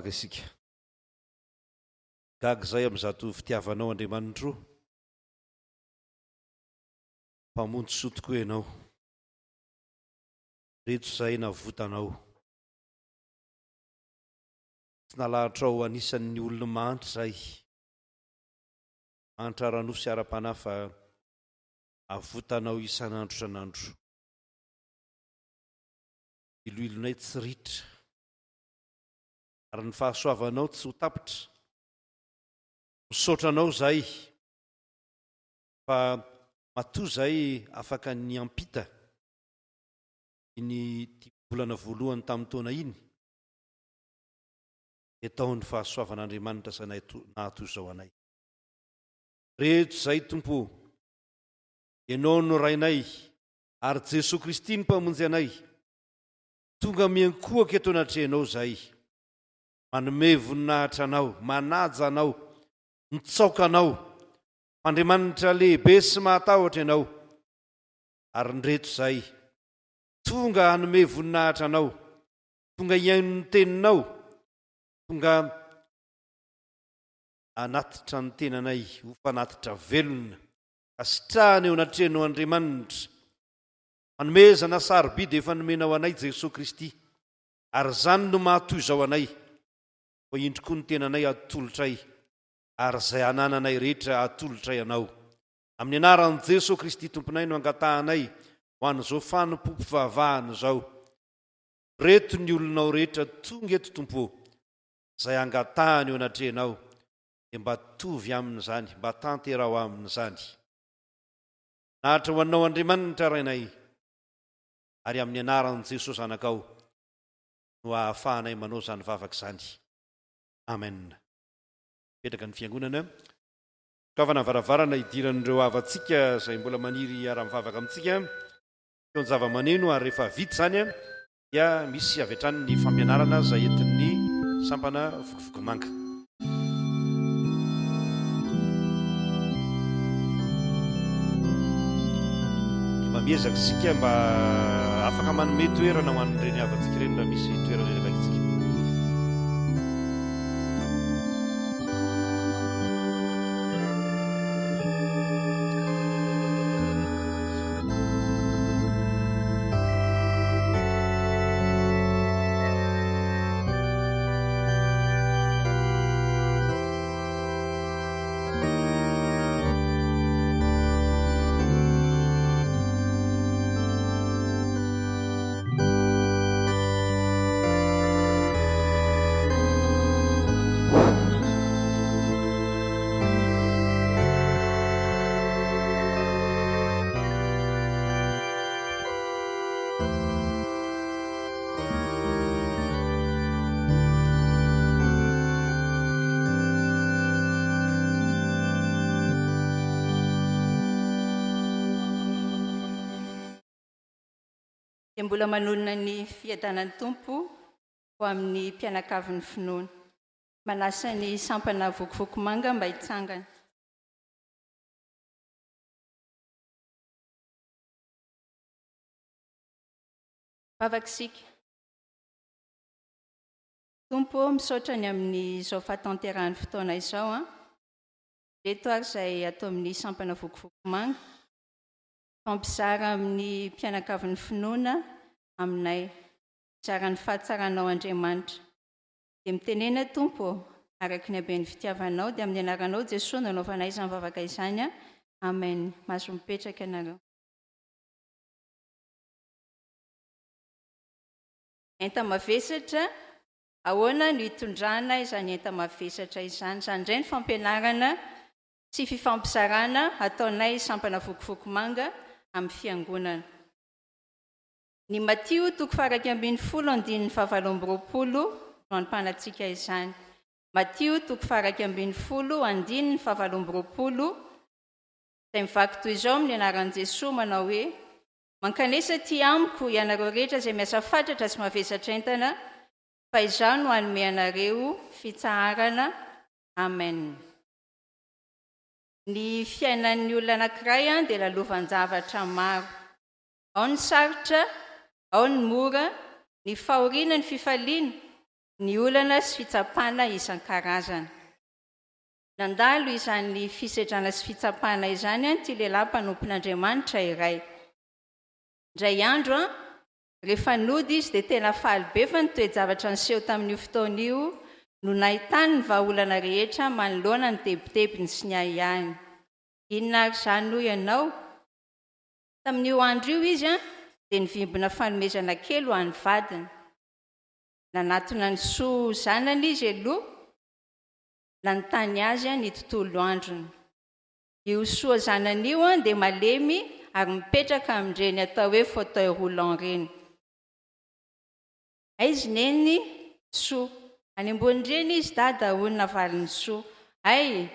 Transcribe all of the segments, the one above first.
mivavaka isika. Gaga izay amin'izato fitiavanao Andriamanitro, mpamonjy soa tokoa ianao. Reto izay navotanao. Tsy nalahatra ao anisan'ny olona mantra izay. Mantra ara-nosy sy ara-panahy fa avotanao isan'andro isan'andro. Iloilonay tsy ritra. Ary ny fahasoavanao tsy ho tapitra. Misaotra anao izay fa matoa izay afaka ny ampita iny volana voalohany tamin'ny taona iny. Etao ny fahasoavan'Andriamanitra izay nahatoy izao anay. Reto izay Tompo, ianao no rainay ary Jesosy Kristy ny mpamonjy anay. Tonga miankohaka eto anatrehanao izay, manome voninahitra anao, manaja anao, mitsaoka anao, Andriamanitra lehibe sy mahatahotra ianao. Ary nreto izay, tonga hanome voninahitra anao, tonga hiaino ny teninao, tonga anatitra ny tenanay, ho fanatitra velona, kasitrahana eo anatrehanao Andriamanitra. Manomezana sarobidy efa nomenao anay Jesosy Kristy, ary izany no mahatoy izao anay. Ho indro koa ny tenanay atolotray, ary izay anananay rehetra atolotray anao. Amin'ny anaran'i Jesosy Kristy Tomponay no angatahanay ho an'izao fanompoam-pivavahana izao. Reto ny olonao rehetra tonga eto Tompo, izay angatahany eo anatrehanao, dia mba tovy amin'izany, mba tanterao amin'izany. Nahatra ho anao Andriamanitra rainay, ary amin'ny anaran'i Jesosy zanakao no ahafahanay manao izany vavaka izany. Amen. Petraka ny fiangonana. Fitaovana varavarana idiran'ireo havantsika izay mbola maniry ara-mivavaka amintsika. Teo ny zava-maneno ary rehefa vita izany dia misy avy hatrany ny fampianarana izay entin'ny sampana vokovoko manga. Miezaka isika mba afaka manome toerana ho an'ireny havantsika ireny raha misy toerana elakitsika. Dia mbola manonona ny fiadanan'ny Tompo ho amin'ny mpianakavin'ny finoana. Manasa ny sampana vokovoko manga mba hitsangana. Vavakisika. Tompo, misaotra ny amin'ny izao fahatanterahany fotoana izao. Reto ary izay atao amin'ny sampana vokovoko manga. Fampizara amin'ny mpianakavin'ny finoana aminay, zara ny fahatsaranao Andriamanitra. Dia mitenena Tompo, araka ny haben'ny fitiavanao, dia amin'ny anaranao Jesosy no anaovanay izany vavaka izany. Amen. Maso mipetraka ianareo. Enta-mavesatra, ahoana no hitondrana izany enta-mavesatra izany. Izany indray ny fampianarana sy fifampizarana ataonay sampana vokovoko manga amin'ny fiangonana. Ny Matio 7:20-20 no anompanantsika izany. Matio 7:20-20 izay mivaky toy izao amin'ny anaran'i Jesosy manao hoe: mankanesa aty amiko ianareo rehetra izay miasa fatratra sy mavesatra entana, fa izaho no hanome anareo fitsaharana. Amen. Ny fiainan'ny olona anankiray dia lalovanjavatra maro. Ao ny sarotra, ao ny mora, ny fahoriana, ny fifaliana. ny olana sy fitsapana isan-karazana. Nandalo izany fisedrana sy fitsapana izany ty lehilahy mpanompon'Andriamanitra iray. Indray andro rehefa nody izy dia tena faly be fa ny toe-javatra niseho tamin'io fotoana io no nahitany ny vahaolana rehetra manoloana ny tebitebiny sy ny ahihany. Inona ary izany hoy ianao? Tamin'io andro io izy dia nivimbina fanomezana kely ho an'ny vadiny. Nanatona ny soa zanany izy aloha, nanontany azy ny tontolo androny. Io soa zanany io dia malemy ary mipetraka amin'ireny atao hoe fauteuil roulant ireny. Aizy neny soa, any ambon'ireny izy dada hono navaliny soa. Ay,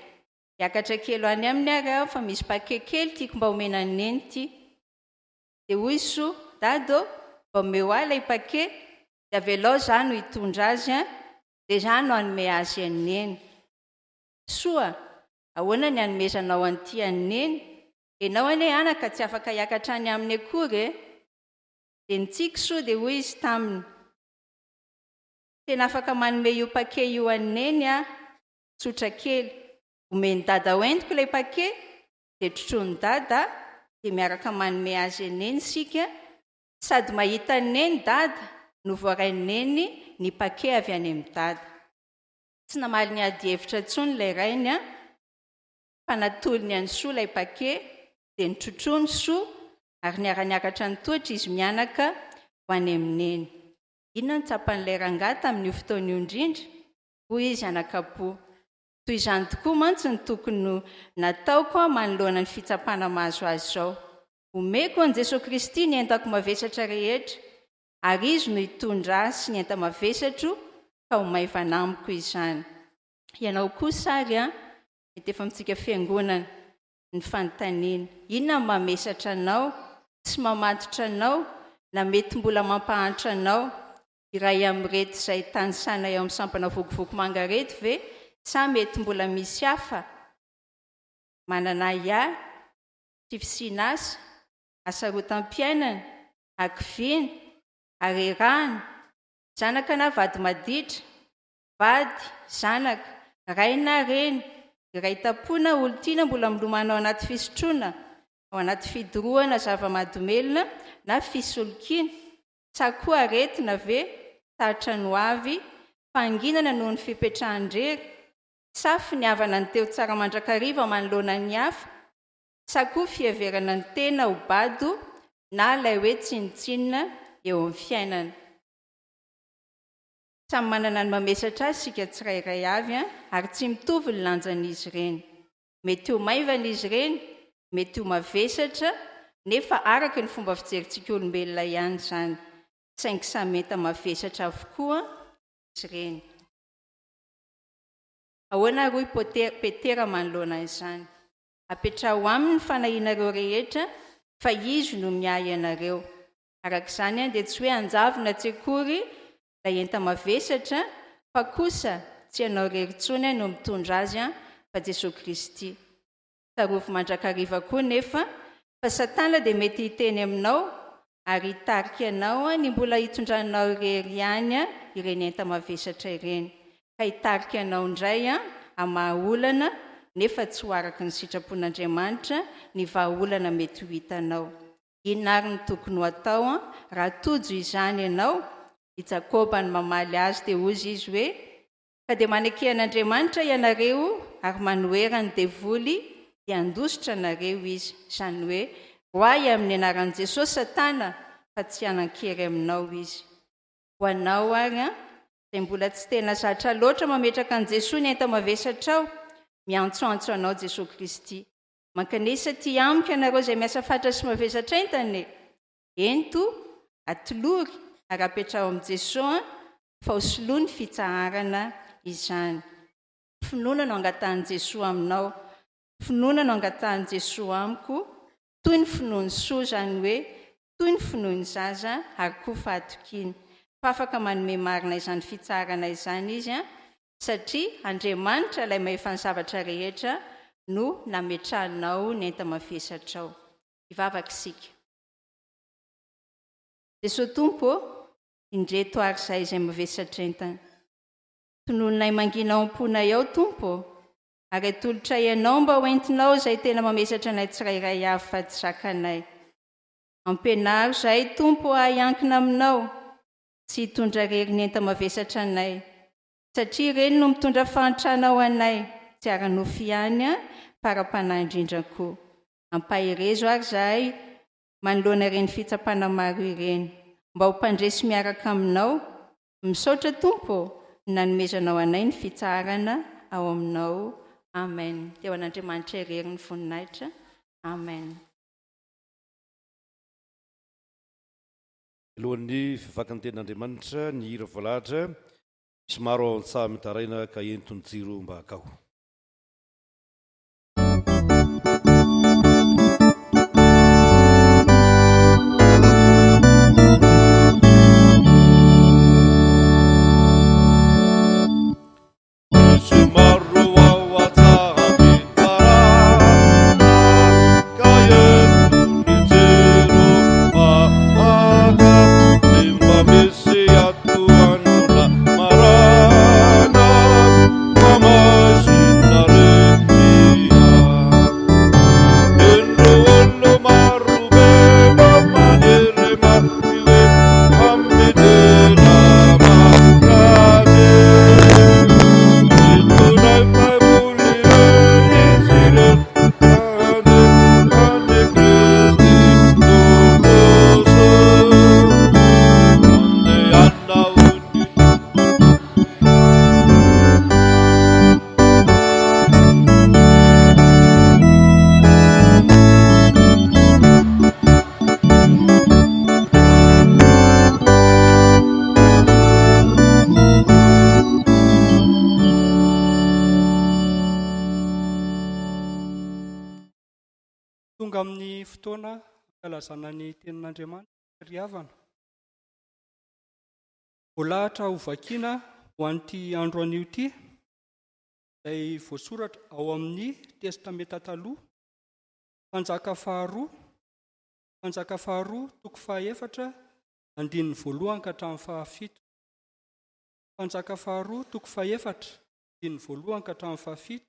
hiakatra kely any aminy ary aho fa misy paquet kely tiako mba homena ny neny ty. Dia hoy soa, dado mba omeo ahy ilay paquet, dia avelao zah no hitondra azy dia zah no hanome azy ny neny. Soa, ahoana ny hanomezanao an'ity any neny? Ianao anie anaka tsy afaka hiakatra any aminy akory e? Dia nitsika soa dia hoy izy taminy, tena afaka manome io paquet io any neny tsotra kely. Omeny dada hoentiko ilay paquet, dia trotrony dada, dia miaraka manome azy ny neny sika, sady mahita ny neny dada no voarainy neny ny paquet avy any amin'ny dada. Tsy namaly ny ady hevitra intsony ilay rainy fa natolony any soa ilay paquet dia nitrotrony soa ary niara-niakatra ny toetra izy mianaka ho any amin'ny neny. Inona ny tsapan'ilay rangahy tamin'io fotoana io indrindra? Hoy izy anakapo, toy izany tokoa mantsy ny tokony nataoko manoloana ny fitsapana mahazo azy izao. Omeko an Jesosy Kristy ny entako mavesatra rehetra, ary izy no hitondra azy sy ny enta mavesatro ka ho maivana amiko izany. Ianao kosa ary mety efa mitsika fiangonana ny fanontaniana, inona ny mamesatra anao sy mamatotra anao na mety mbola mampahantra anao iray amin'ireto izay tanisana eo amin'ny sampana vokovoko manga reto ve sa mety mbola misy hafa? Manana ia, tifisiana asa rotam-piainana, ankiviana, arerahana, zanaka na vady maditra, vady, zanaka, ray na reny, iray tapoana olo-tiana mbola milomano ao anaty fisotroana, ao anaty fidorohana zava-mahadomelona na fisolokiana, sa koa aretina ve tatra no avy, fanginana noho ny fipetrahan-drery, sa finiavana ny teo tsara mandrakariva manoloana ny hafa, sa koa fiheverana ny tena ho bado na ilay hoe tsinitsinina eo amin'ny fiainana. Samy manana ny mamesatra azy sika tsirairay avy ary tsy mitovy ny lanjan'izy ireny. Mety ho maivana izy ireny, mety ho mavesatra, nefa araka ny fomba fijerintsika olombelona ihany izany. Saingy samy mety mavesatra avokoa izy ireny. Ahoana roy Petera manoloana izany? Apetraho aminy ny fanahinareo rehetra fa izy no miahy ianareo. Arak'izany dia tsy hoe anjavona tsy akory ilay enta mavesatra, fa kosa tsy ianao rery intsony no mitondra azy fa Jesosy Kristy. Tarovy mandrakariva koa nefa fa Satana dia mety hiteny aminao ary hitarika ianao ny mbola hitondranao irery ihany ireny enta mavesatra ireny, ka hitarika ianao indray amahaolana nefa tsy ho araka ny sitrapon'Andriamanitra ny vahaolana mety ho hitanao. Inona ary ny tokony ho atao raha tojo izany ianao? I Jakoba ny mamaly azy dia hoy izy hoe, ka dia maneken'Andriamanitra ianareo ary manoera ny devoly dia handositra anareo izy, izany hoe hoay amin'ny anaran'i Jesosy Satana fa tsy hanan-kery aminao izy. Ho anao ary izay mbola tsy tena zatra loatra mametraka an Jesosy ny enta mavesatrao, miantsoantso anao Jesosy Kristy. Mankanesa ty amiko ianareo izay miasa fatra sy mavesatra entany. Ento, atolory ary apetrao amin'i Jesosy fa hosoloa ny fitsaharana izany. Finoana no angatahan'i Jesosy aminao, finoana no angatahan'i Jesosy amiko, toy ny finoany soa izany hoe toy ny finoany zaza ary koa fahatokiana. Fa afaka manome marina izany fitsarana izany izy satria Andriamanitra ilay maefa ny zavatra rehetra no nametrahanao ny enta mavesatrao. Hivavaka isika. Jesosy Tompo, indreto ary izay mavesatra entana. tonononay manginao am-ponay ao tompo, ary atolotra ianao mba hoentinao izay tena mamesatra anay tsirairay avy fa tsy zakanay. Ampianaro izay tompo hahayankina aminao, tsy hitondra rery ny enta-mavesatra anay, satria ireny no mitondra fahantrana ho anay, tsy ara-nofy ihany para-panahy indrindra koa. Ampahirezo ary izahay manoloana ireny fitsapana maro ireny, mba ho mpandresy miaraka aminao, misaotra tompo, nanomezanao anay ny fitsarana ao aminao. Amen. Teo an'Andriamanitra irery ny voninahitra. Amen. Alohan'ny fivakan'ny tenin'Andriamanitra ny hira voalahatra, misy maro ao an-tsaha mitaraina ka entony jiro mba hakao. Tonga amin'ny fotoana kalazana ny tenin'Andriamanitra ry havana. Voalahatra ho vakiana ho an'ity andro anio ity, izay voasoratra ao amin'ny testamenta taloha, Mpanjaka faharoa, toko 14, andininy 1 ka hatramin'ny 17. Mpanjaka faharoa, toko 14, andininy 1 ka hatramin'ny 17.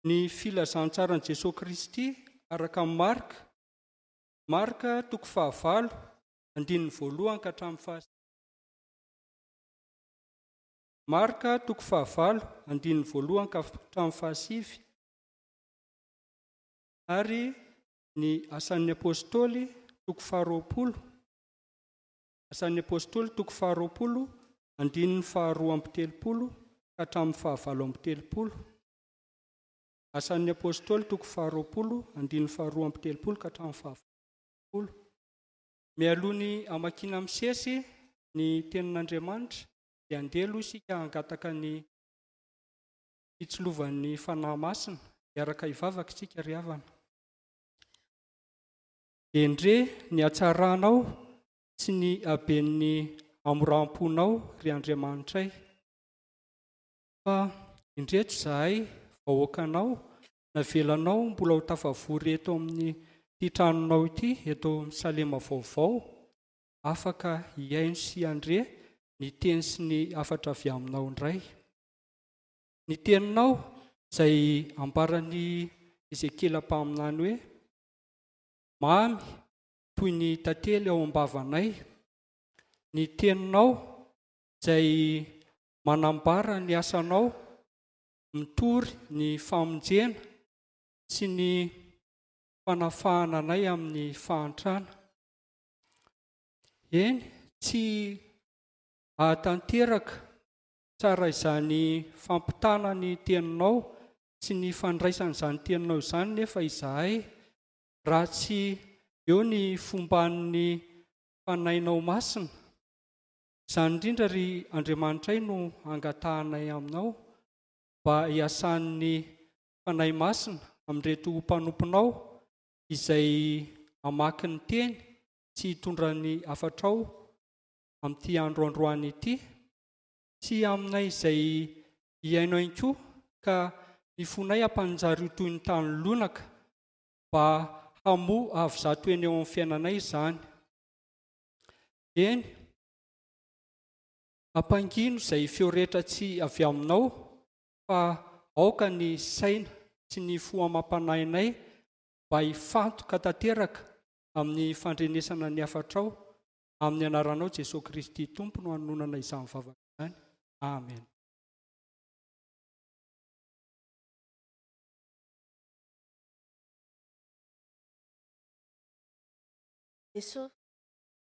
Ny filazantsaran'i Jesosy Kristy araka amin'ny Marka, toko 15, andininy 1 ka hatramin'ny 17. Marka, toko 15, andininy 1 ka hatramin'ny 17. Ary ny Asan'ny Apôstôly, toko 20, Asan'ny Apôstôly, toko 20, andininy 12 ka hatramin'ny 17. Asan'ny Apôstôly, toko 20, andininy 12 ka hatramin'ny 17. Mialohan'ny amakiana misesy ny tenin'Andriamanitra, dia andelo isika hangataka ny fitsilovan'ny fanahy masina, miaraka hivavaka isika ry havana. Endre ny hatsaranao sy ny haben'ny hamoram-ponao ry Andriamanitray. Fa indreto izahay vahoakanao, navelanao mbola ho tafavory eto amin'ny ity tranonao ity, eto amin'ny Salema vaovao, afaka hiaino sy andre ny teny sy ny hafatra avy aminao indray. Ny teninao izay ambaran'ny Ezekela mpaminany hoe: mamy toy ny tantely ao am-bavanay. Ny teninao izay manambara ny asanao, mitory ny famonjena sy ny fanafahana anay amin'ny fahantrana. Eny, tsy ahatanteraka tsara izany fampitana ny teninao sy ny fandraisan'izany teninao izany nefa izahay, raha tsy eo ny fomban'ny fanahinao masina. Izany indrindra ry Andriamanitray no angatahanay aminao, mba hiasan'ny fanahy masina amin'ireto mpanomponao izay hamaky ny teny sy hitondra ny hafatrao amin'ity andro androany ity, sy aminay izay hiaino ihany koa, ka ny fonay hampanjary toy ny tany lonaka, mba hamoa avy zato eny eo amin'ny fiainanay izany. Eny, Ampangino izay feo rehetra tsy avy aminao, fa aoka ny saina sy ny fo amam-panahinay mba hifantoka tanteraka amin'ny fandrenesana ny afatrao, amin'ny anaranao Jesosy Kristy Tompo no hanonana izany vavaka izany. Amen. Jesosy,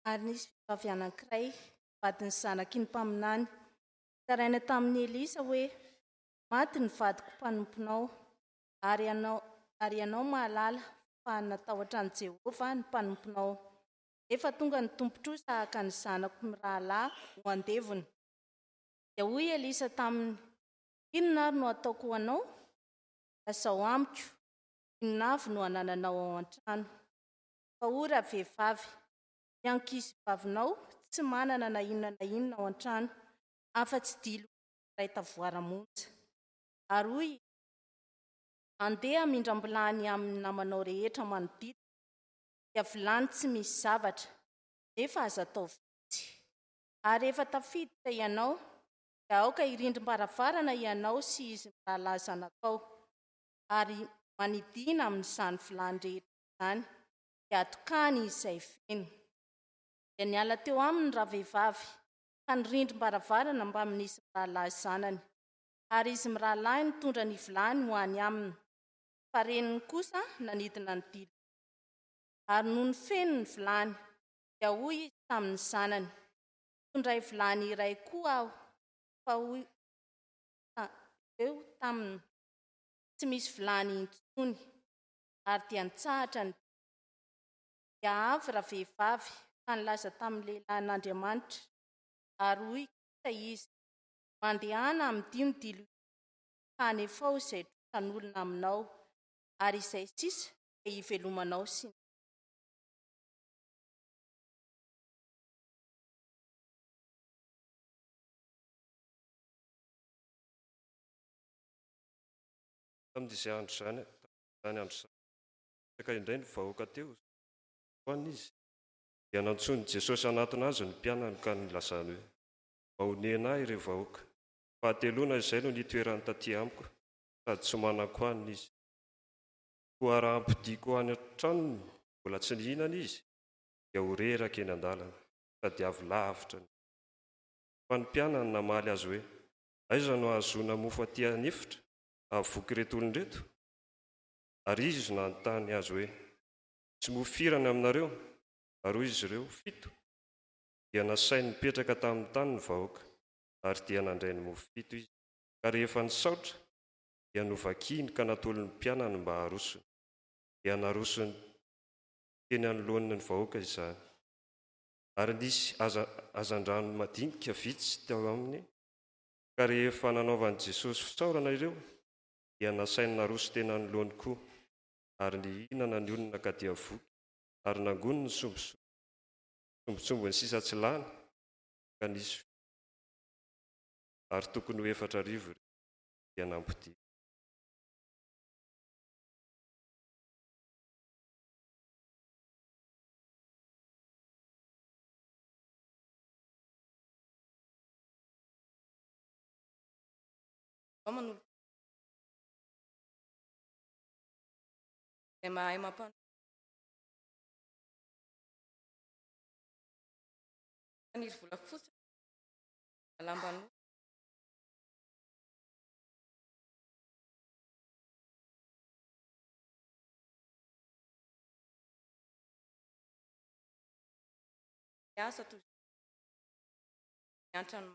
ary nisy vehivavy anankiray vadiny zanaky ny mpaminany. Taraina tamin'ny Elisa hoe, maty ny vadiko mpanomponao, ary ianao mahalala fa natahotra an' Jehovah ny mpanomponao. Efa tonga ny tompontro sahaka ny zanako mirahalahy ho andevony. Dia hoy Elisa taminy, inona ary no ataoko ho anao? Lazao amiko, inona avy no anananao ao an-trano? Fa ora vehivavy, ny ankizy vavinao tsy manana na inona ao an-trano, afa-tsy dilo iray tavoara-monja. Ary hoy, andeha amindram-bilany amin'ny namanao rehetra manodidina, dia vilany tsy misy zavatra, nefa aza atao vitsy. Ary rehefa tafiditra ianao, dia aoka hirindrim-baravarana ianao sy izy mirahalahy zanakao, ary manidina amin'izany vilany rehetra izany, dia atokany izay feno. Dia niala teo aminy raha vehivavy, ka nirindrim-baravarana mba minisy mirahalahy zanany. Ary izy mirahalahy nitondra ny vilany ho any aminy, fa reniny kosa nanidina ny dilo. Ary noho ny feno ny vilany, dia hoy izy tamin'ny zanany, tondray vilany iray koa aho, fa hoy eo taminy, tsy misy vilany intsony, ary dia nitsahatra ny dia avy raha vehivavy ka nilaza tamin'ny lehilahin'Andriamanitra. Ary hoy kosa izy, mandehana amin'ny dimy dilo ka anefao izay trosan'olona aminao, ary izay sisa dia hivelomanao sy tamin'izay andro izany andro saka indray ny vahoaka teo hoany izy, dia nantsony Jesosy anatiny azy ny mpianany ka nilazany hoe, mahonena ahy ireo vahoaka, fahatelona izay no nitoerany taty amiko, sady tsy manako aniny izy. Koa raha ampidiko any an-tranony mbola tsy nihinana izy, dia ho reraka eny an-dalana, sady avy lavitra ny. Fa ny mpianany namaly azy hoe, aiza no ahazona mofo aty anefitra ahavoky reto olon-dreto? Ary izy nanontany azy hoe, tsy mofirana aminareo? Ary hoy izy ireo, 7. Dia nasainy nipetraka tamin'ny tany ny vahoaka, ary dia nandray ny mofo 7 izy. Ka rehefa nisaotra, dia novakiny ka natolo ny mpianany mba harosony. Dia narosony teny anoloan'ny ny vahoaka izany. Ary nisy azandrano madinika vitsy teo aminy. Ka rehefa nanaovan'i Jesosy fisaorana ireo, dia nasainy naroso teny anoloany koa, ary nihinana ny olona ka dia voky, ary nangony ny sombotsombony sisa tsy lany, ka nisy ary tokony ho 4,000 dia nampody. mahay mampan izy vola fotsy lambano asa to antrano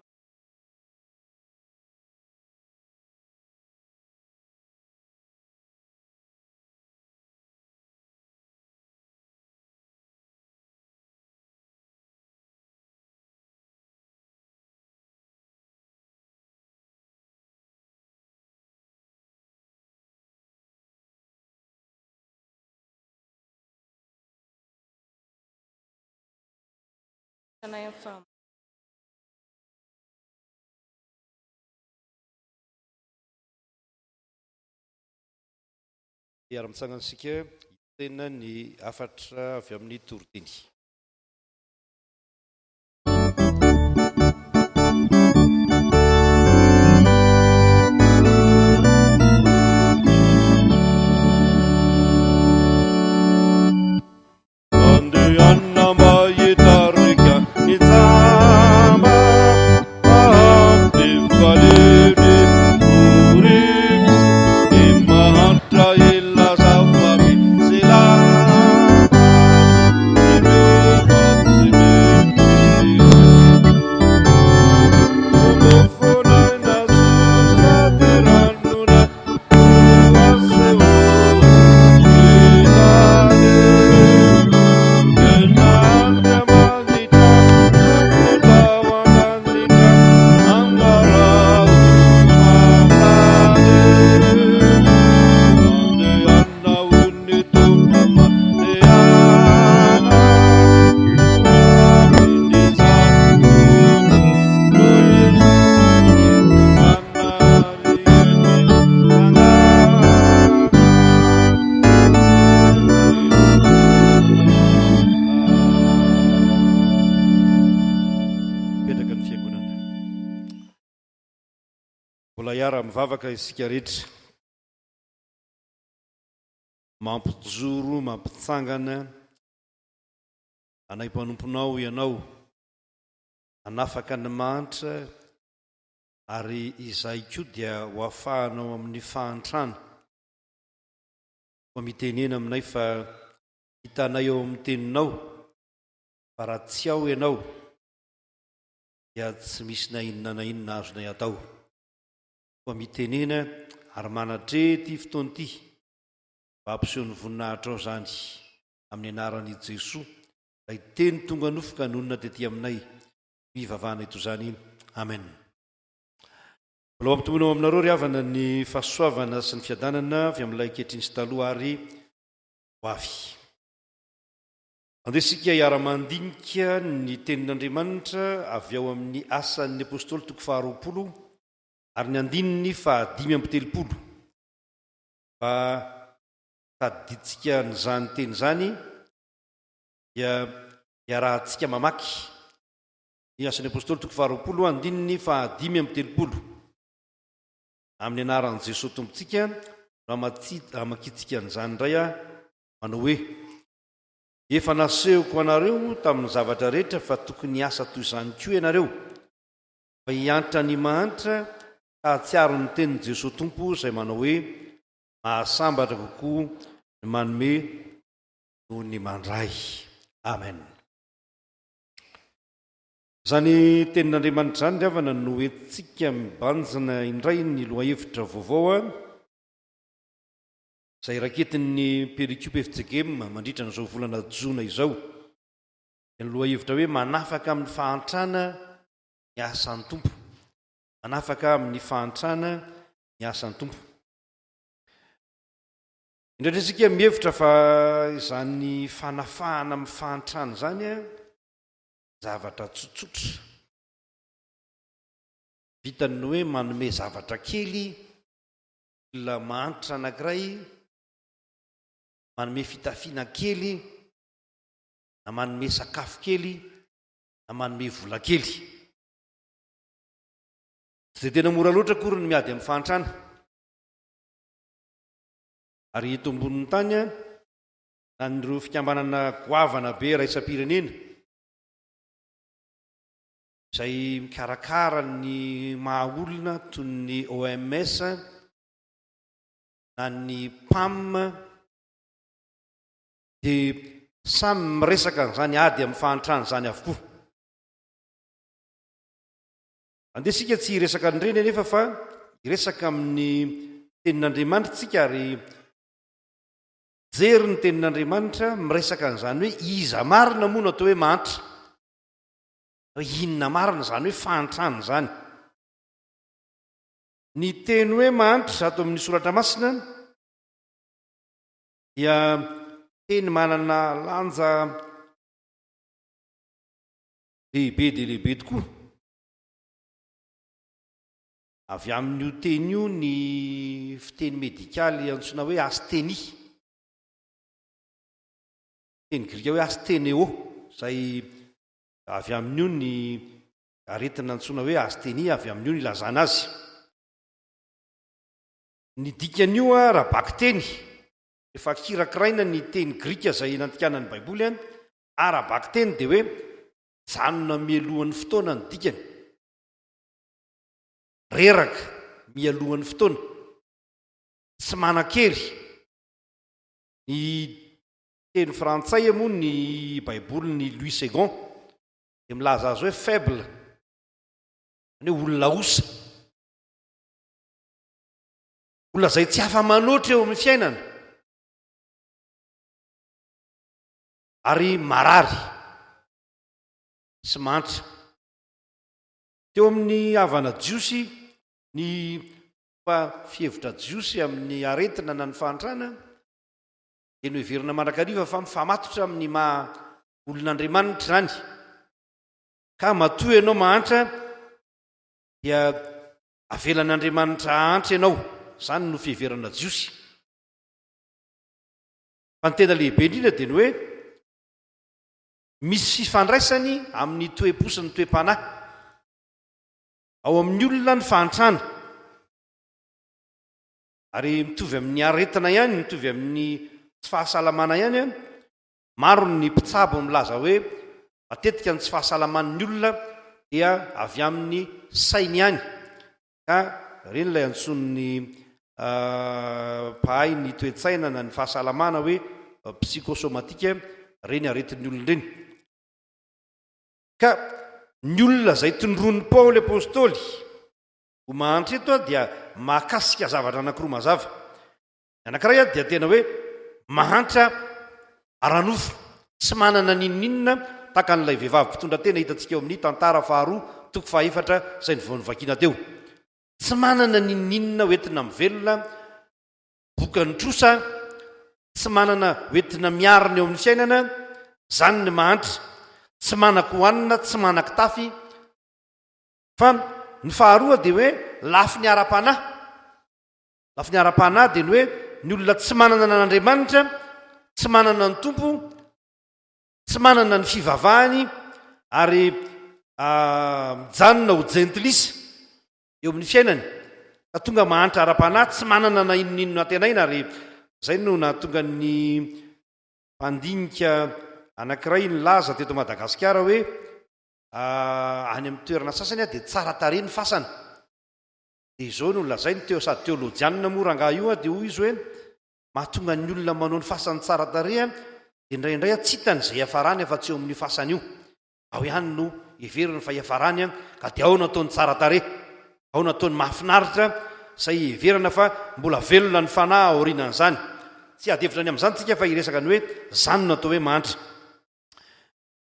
fam Iara-mitsangansika tena ny afatra avy amin'ny toroteny. Miara-mivavaka isika rehetra, mampijoro, mampitsangana, anay mpanomponao ianao, anafaka ny manitra, ary izay koa dia ho afahanao amin'ny fahantrana. Koa mitenena aminay fa hitanay eo amin'ny teninao, fa raha tsy ao ianao dia tsy misy na inona na inona azonay atao. Koa mitenena ary manatrety fotoana ity, mba hampiseho ny voninahitra ao zany amin'ny anaran'i Jesosy, ilay teny tonga nofoka nonona tetỳ aminay, fivavahana eto zany. Amen. Mbola mampitomboana aminareo ry havana ny fahasoavana sy ny fiadanana avy amin'ilay ankehitriny sy taloha ary ho avy. Andeha isika hiara-mandinika ny tenin'Andriamanitra avy ao amin'ny asan'ny apôstôly toko 20 ary ny andininy 5:30. Fa tadiditsika n'izany teny zany dia iarahantsika mamaky ny asan'ny apôstôly toko 20 andininy 5:30 amin'ny anaran'i Jesosy tompontsika. Hamakitsika n'izany indray manao hoe: efa nasehoko anareo tamin'ny zavatra rehetra fa tokony hiasa toy izany koa ianareo, fa hiantra ny manitra ka hatsiaro ny tenin'i Jesosy tompo izay manao hoe: mahasambatra kokoa ny manome noho ny mandray. Amen. Zany tenin'Andriamanitra zany ry havana no entsika mibanjina indray ny lohahevitra vaovao izay raketin'ny pericube FJGM mandritra n'izao volana jona izao. Ny lohahevitra hoe manafaka amin'ny fahantrana ny asan'ny tompo, manafaka amin'ny fahantrana ny asan'ny tompo. Indraindray isika mihevitra fa izany fanafahana amin'ny fahantrana zany zavatra tsotsotra, vitany hoe manome zavatra kely, olona manitra anankiray, manome fitafiana kely, na manome sakafo kely, na manome vola kely. Tsy dia tena mora loatra akory ny miady amin'ny fahantrana. Ary eto ambonin'ny tany na nireo fikambanana goavana be raisam-pirenena izay mikarakara ny mahaolona toy ny OMS na ny PAM dia samy miresaka n'izany ady amin'ny fahantrana zany avokoa. Andeha isika tsy hiresaka an'ireny anefa fa hiresaka amin'ny tenin'Andriamanitra tsika, ary jery ny tenin'Andriamanitra miresaka n'izany hoe iza marina moa no atao hoe manitra, inona marina zany hoe fahantrana zany. Ny teny hoe manitra ato amin'ny soratra masina dia teny manana lanja lehibe dia lehibe tokoa. Avy amin'io teny io ny fiteny medikaly antsoina hoe astenia, teny grika hoe asteneo, izay avy amin'io ny aretina antsoina hoe astenia, avy amin'io ny ilazana azy. Ny dikan'io raha baky teny, rehefa kirakiraina ny teny grika izay nantikanany baiboly raha baky teny dia hoe janona mialohan'ny fotoana ny dikany, reraka mialohan'ny fotoana, tsy manan-kery. Ny teny frantsay moa ny baiboly ny Louis II dia milaza azy hoe faible, ny olona osa, olona izay tsy afa-manoatra eo amin'ny fiainana, ary marary sy mantra. Teo amin'ny havana jiosy ny fihevitra jiosy amin'ny aretina na ny fahantrana dia no heverina mandrakariva fa mifamatotra amin'ny maha olon'Andriamanitra zany, ka matoa ianao mahantra dia avelan'Andriamanitra hantra ianao. Zany no fiheverana jiosy. Fa ny tena lehibe indrindra dia ny hoe misy fifandraisany amin'ny toe-po sy ny toe-panahy ao amin'ny olona ny fahantrana. ary mitovy amin'ny aretina ihany, mitovy amin'ny tsy fahasalamana ihany a. Maro ny mpitsabo milaza hoe matetika ny tsy fahasalaman'ny olona dia avy amin'ny sainy ihany, ka reny ilay antson'ny pahay ny toe-tsaina na ny fahasalamana hoe psychosomatika, reny aretin'ny olona reny. Ka ny olona zay tondron'ny Paoly apôstôly ho mahantra eto dia mahakasika zavatra anankiroa mazava. Anankiray a dia tena hoe mahantra aranofo, tsy manana ninninna taka n'ilay vehivavy mpitondra tena hitantsika eo amin'ny tantara faharoa toko fahaefatra izay ny voanivakiana teo. Tsy manana ninninna hoentina mivelona bokany trosa, tsy manana hoentina miarina eo amin'ny fiainana, zany ny mahantra. Tsy manak hoanina, tsy manak tafy, fa ny faharoa dia hoe lafy ny ara-panahy. Lafy ny ara-panahy dia ny hoe ny olona tsy manana n'Andriamanitra, tsy manana ny tompo, tsy manana ny fivavahany, ary mijanona ho jentilisa eo amin'ny fiainany, ka tonga mahantra ara-panahy, tsy manana na inoninona tenaina. Ary zay no nahatonga ny mpandinika anankiray ny laza teto Madagasikara hoe any amin'ny toerana sasany dia tsara tarehy ny fasana. Dia izao no lazainy teo, sady teolojianina moa rangaha io dia hoy izy hoe mahatonga ny olona manao ny fasany tsara tarehy dia indraindray tsy hitany izay iafarany afa tsy eo amin'ny fasany io. Ao ihany no heveriny fa iafarany ka dia ao nataony tsara tarehy, ao nataony mahafinaritra, izay heverana fa mbola velona ny fanahy aorianan'izany. Tsy adevitra any amin'izany tsika fa iresaka ny hoe zany no natao hoe mahantra.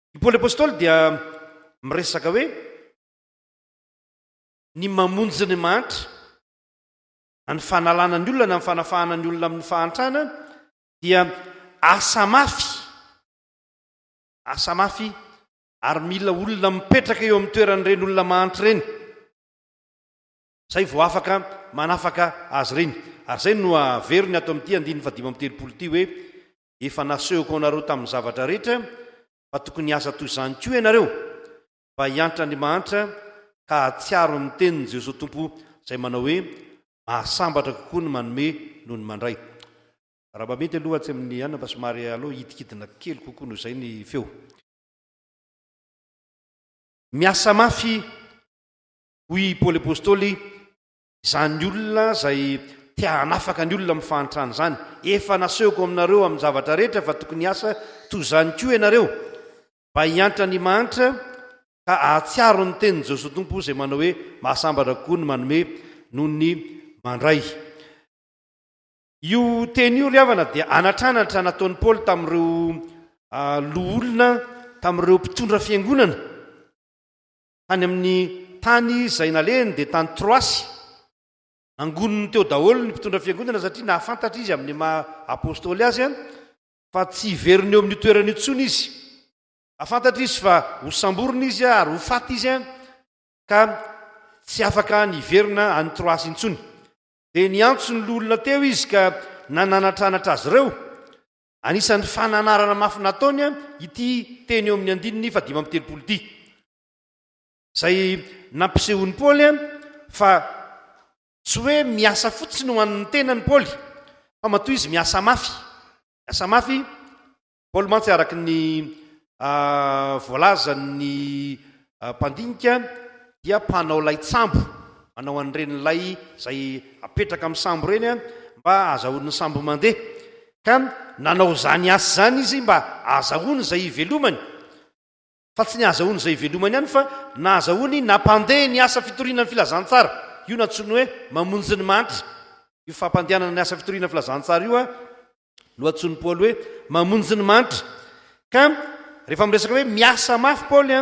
I Paoly apôstôly dia miresaka hoe ny mamonjy ny mahantra, ny fanalana ny olona na ny fanafahana ny olona amin'ny fahantrana dia asa mafy ary mila olona mipetraka eo amin'ny toeran'ireny olona mahantra reny, zay vao afaka manafaka azy reny. Ary zay no averiny ato amin'ity 5:5 ty hoe efa nasehoko anareo tamin'ny zavatra rehetra fa tokony asa toy izany koa ianareo mba hiantra ny mahantra ka hatsiaro amin'ny tenin'i Jesosy Tompo izay manao hoe mahasambatra kokoa ny manome noho ny mandray. Raha mba mety aloha tsy amin'ny anina mba somary aloha hitikidina kely kokoa noho izay ny feo. Miasa mafy hoy Paoly apôstôly izany olona zay tia hanafaka ny olona amin'ny fahantrana zany. Efa nasehoko aminareo amin'ny zavatra rehetra fa tokony asa toy izany koa ianareo mba hiantra ny mahantra ka ahatsiaro ny tenin'i Jesosy Tompo izay manao hoe mahasambatra kokoa ny manome noho ny mandray. Io teny io ry havana dia anatranatra nataon'ny Paoly tamin'ireo loholona, tamin'ireo mpitondra fiangonana tany amin'ny tany izay naleny dia tany Troasy. Angoniny teo daholo ny mpitondra fiangonana satria nahafantatra izy amin'ny maha apôstôly azy fa tsy hiveriny eo amin'ny toerana intsony izy. Afantatra izy fa ho samborina izy ary ho faty izy ka tsy afaka niverina any Troasy intsony. Dia niantso ny loholona teo izy ka nananatranatra azy ireo. Anisan'ny fananarana mafy nataony ity teny eo amin'ny 5:5 ty, izay nampisehon'ny Paoly fa tsy hoe miasa fotsiny ho an'ny tenany Paoly fa matoa izy miasa mafy. Miasa mafy Paoly mantsy araka ny voalazan'ny mpandinika dia mpanao lay tsambo, manao an'ireny lay izay apetraka amin'ny sambo reny mba azahoan'ny sambo mandeha, ka nanao zany asa zany izy mba azahoany izay ivelomany. Fa tsy ny azahoany izay ivelomany ihany fa nahazahoany nampandeha ny asa fitorinan'ny filazantsara. Io natsony hoe mamonjy ny mahantra. Io fampandehanana ny asa fitorinan'ny filazantsara io no atsony Paoly hoe mamonjy ny mahantra. Ka rehefa miresaka hoe miasa mafy Paoly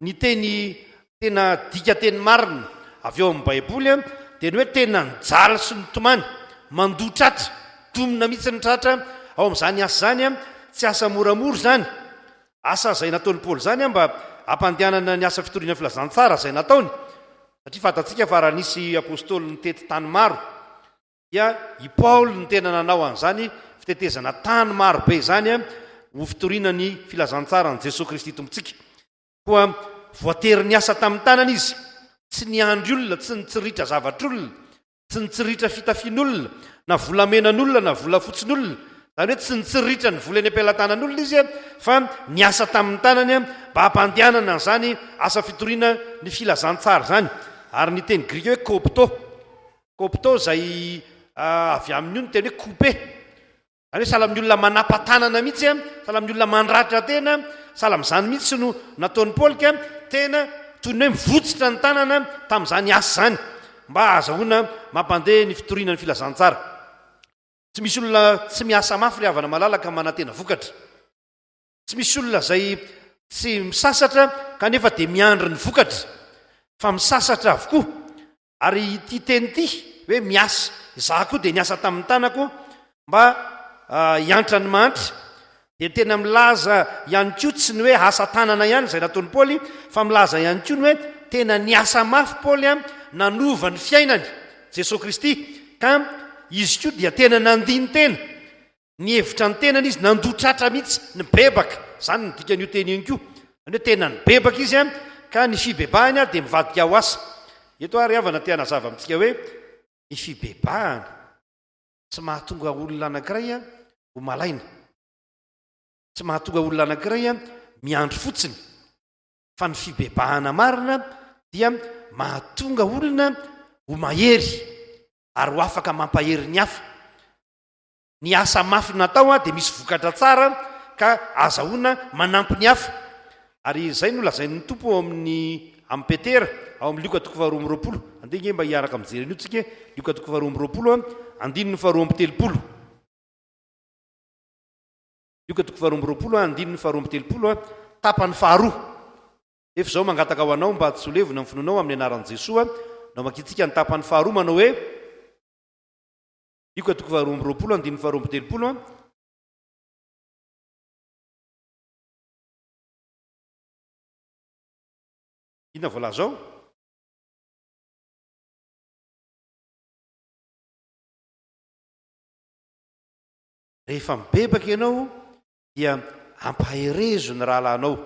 ny teny tena dika teny marina avy eo amin'ny Baiboly dia ny hoe tena nijaly sy nitomany, mandotratra, domina mihitsy ny tratra ao amin'izany asa zany. Tsy asa moramora zany, asa izay nataon'ny Paoly zany mba hampandehanana ny asa fitoriana filazantsara izay nataony. Satria fantatsika fa raha nisy apôstôly nitety tany maro dia i Paoly ny tena nanao an'izany fitetezana tany maro be zany ho fitoriana ny filazantsara ny Jesosy Kristy tompontsika. Koa voatery ny asa tamin'ny tanana izy, tsy niandry olona, tsy nitsiritra zavatr'olona, tsy nitsiritra fitafian'olona na volamenan'olona na vola fotsin'olona zany hoe tsy nitsiritra ny vola eny am-pialantanan'olona izy fa niasa tamin'ny tanany mba hampandehanana zany asa fitoriana ny filazantsara zany ary ny teny grika hoe kopto zay avy amin'ny io ny teny hoe coupe zany hoe sahala amin'ny olona manapa-tanana mihitsy sahala amin'ny olona mandratra tena sahala amin'izany mihitsy no nataon'ny Paoly tena toy ny hoe mivotsitra ny tanana tamin'izany asa zany mba azahoana mampandeha ny fitoriana ny filazantsara. Tsy misy olona tsy miasa mafy ry havana malalaka manantena vokatra. Tsy misy olona zay tsy misasatra kanefa dia miandry ny vokatra fa misasatra avokoa. Ary ity teny ity hoe miasa, izaho koa dia niasa tamin'ny tanako mba hiantra ny mantra, dia tena milaza ihany koa tsy ny hoe asa tanana ihany izay nataon'ny Paoly fa milaza ihany koa ny hoe tena niasa mafy Paoly nanova ny fiainany Jesosy Kristy ka izy koa dia tena nandiny tena ny hevitra ny tenany izy nandotratra mihitsy ny bebaka zany ny dikan'io teny iny koa hoe tena ny bebaka izy ka ny fibebahany dia mivadika ho asa. Eto ary havana te hanazava amintsika hoe ny fibebahana tsy mahatonga olona anankiray ho malaina, tsy mahatonga olona anankiray miandry fotsiny, fa ny fibebahana marina dia mahatonga olona ho mahery ary ho afaka mampahery ny hafa. Ny asa mafy natao dia misy vokatra tsara ka azahoana manampy ny hafa. Ary izay no lazain'ny tompo amin'ny Petera ao amin'ny Luka 2:20 andeha mba hiaraka mijery an'io tsika Luka 2:20 andininy 2:30 Luka 2:20 andininy 2:30 tapany faharoa. Efa zao mangataka ho anao mba tsy ho levona ny finoanao amin'ny anaran'i Jesosy nao makitsika ny tapany faharoa manao hoe Luka 2:20 andininy 2:30 ina voalaza ao rehefa mibebaka ianao dia ampaherezo ny rahalahinao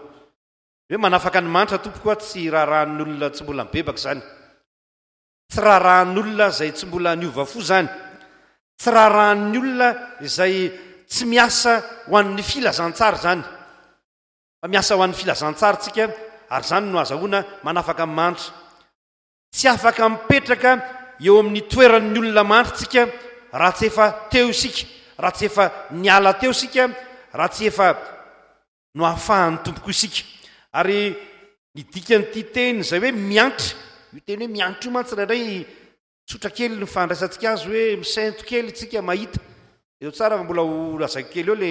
hoe manafaka ny mantra tompoko tsy raharahan'ny olona tsy mbola mibebaka zany, tsy raharahan'ny olona zay tsy mbola niova fo zany, tsy raharahan'ny olona izay tsy miasa ho an'ny filazantsara zany fa miasa ho an'ny filazantsara tsika. Ary zany no azahoana manafaka amin'ny mantra, tsy afaka mipetraka eo amin'ny toeran'ny olona mantra tsika raha tsy efa teo isika, raha tsy efa niala teo isika, raha tsy efa no ahafahan'ny tompoko isika. Ary ny dikan'ity teny zay hoe miantra, io teny hoe miantra io mantsy raindray tsotra kely ny fandraisantsika azy hoe misainto kely tsika mahita. Eo tsara fa mbola ho lazaiko kely eo le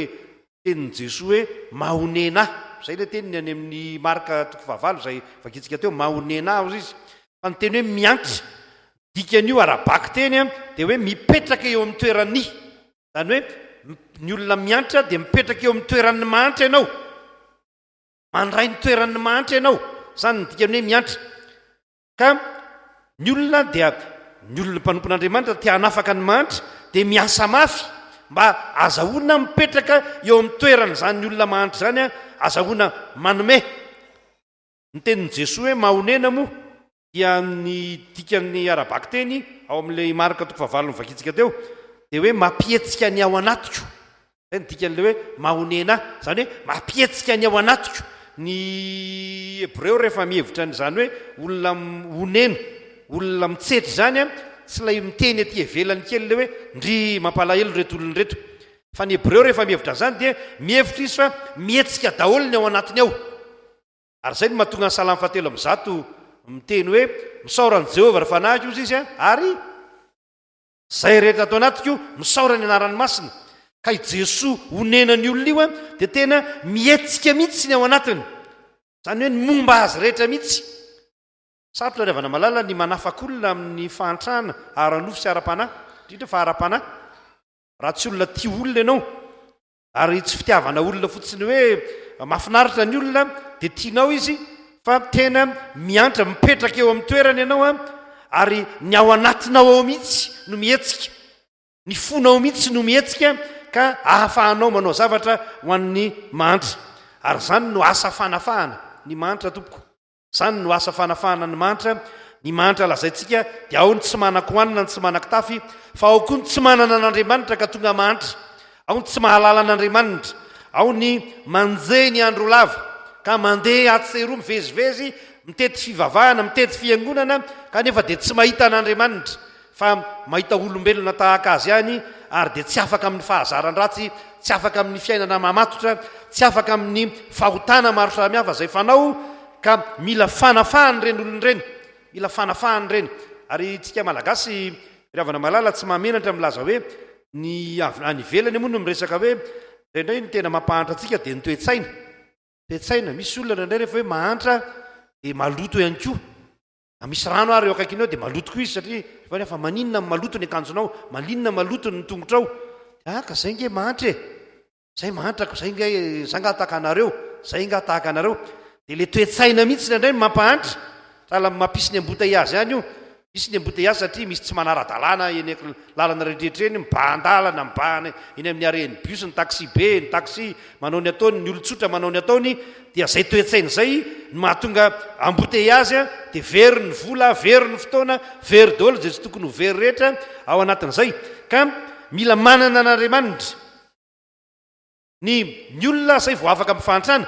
tenin'i Jesosy hoe mahonena zay le teniny any amin'ny Marka 9 zay vakitsika teo mahonena aho izy. Fa ny teny hoe miantra dikan'io arabaky teny dia hoe mipetraka eo amin'ny toerany, zany hoe ny olona miantra dia mipetraka eo amin'ny toeran'ny mantra ianao, mandray ny toeran'ny mantra ianao, zany ny dikany hoe miantra. Ka ny olona dia ny olona mpanompon'Andriamanitra tia hanafaka ny mantra dia miasa mafy mba azahoana mipetraka eo amin'ny toerana zany ny olona mantra zany azahoana manome. Ny tenin'i Jesosy hoe mahonena moa dia ny dikan'ny arabaky teny ao amin'ilay Marka 9 vakitsika teo dia hoe mampietsika ny ao anatiko. Zay ny dikan'ilay hoe mahonena, zany hoe mampietsika ny ao anatiko. Ny Hebreo rehefa mihevitra n'izany hoe olona honena, olona mitsetry zany tsy lay miteny aty ivelany kely le hoe ndry mampalahelo reto olona reto, fa ny Hebreo rehefa mihevitra n'izany dia mihevitra izy fa mietsika daholo ny ao anatiny ao. Ary zay no mahatonga ny Salamy 7:1 miteny hoe misaoran'i Jehovah rehefa nahiko izy ary zay rehetra atao anatiko misaora ny anarany masina. Ka i Jesosy honenany olona io dia tena mietsika mihitsy ny ao anatiny, zany hoe ny momba azy rehetra mihitsy. Sarotra ry havana malala ny manafaka olona amin'ny fahantrana ara-nofo sy ara-panahy, indrindra fa ara-panahy. Raha tsy olona tia olona ianao ary tsy fitiavana olona fotsiny hoe mahafinaritra ny olona dia tianao izy, fa tena miantra mipetraka eo amin'ny toerana ianao ary ny ao anatinao ao mihitsy no mietsika, ny fonao mihitsy no mietsika ka ahafahanao manao zavatra ho an'ny mantra. Ary zany no asa fanafahana ny mantra tompoko, zany no asa fanafahana ny mantra, ny manitra lazaintsika dia ao ny tsy manako hoanina ny tsy manako tafy fa ao koa ny tsy manana an'andriamanitra ka tonga manitra, ao ny tsy mahalala an'andriamanitra, ao ny manjey ny andro lava ka mandeha atseroa mivezivezy mitety fivavahana mitety fiangonana kanefa dia tsy mahita an'andriamanitra fa mahita olombelona tahaka azy ihany ary dia tsy afaka amin'ny fahazaran-dratsy, tsy afaka amin'ny fiainana mamatotra, tsy afaka amin'ny fahotana maro samihafa zay fanao ka mila fanafahany reny olon'ireny, mila fanafahany reny. Ary tsika malagasy ravana malala tsy mahamenatra milaza hoe ny any ivelany moa no miresaka hoe indray ny tena mampahantra antsika dia ny toetsaina. Toetsaina misy olona indray rehefa hoe mahantra dia maloto ihany koa. Misy rano ary eo akaikinao dia maloto koa izy satria fa maninona maloto ny akanjonao, maninona maloto ny tongotrao. Ka zay nge mahantra zay mahantrako, zay nga tahaka anareo, zay nga tahaka anareo. Dia le toetsaina mihitsy indray no mampahantra. Sahala mampisy ny embouteillage ihany io. Misy ny embouteillage satria misy tsy manara-dalàna eny lalana rehetrarehetra eny, mibahandalana, mibahana eny amin'ny areny bus, ny taxi be, ny taxi manao ny ataony, ny olon-tsotra manao ny ataony, dia zay toetsaina zay no mahatonga embouteillage dia very ny vola, very ny fotoana, very daholo zay tsy tokony ho very rehetra ao anatin'izay. Ka mila manana an'Andriamanitra ny olona zay vao afaka mifantrana,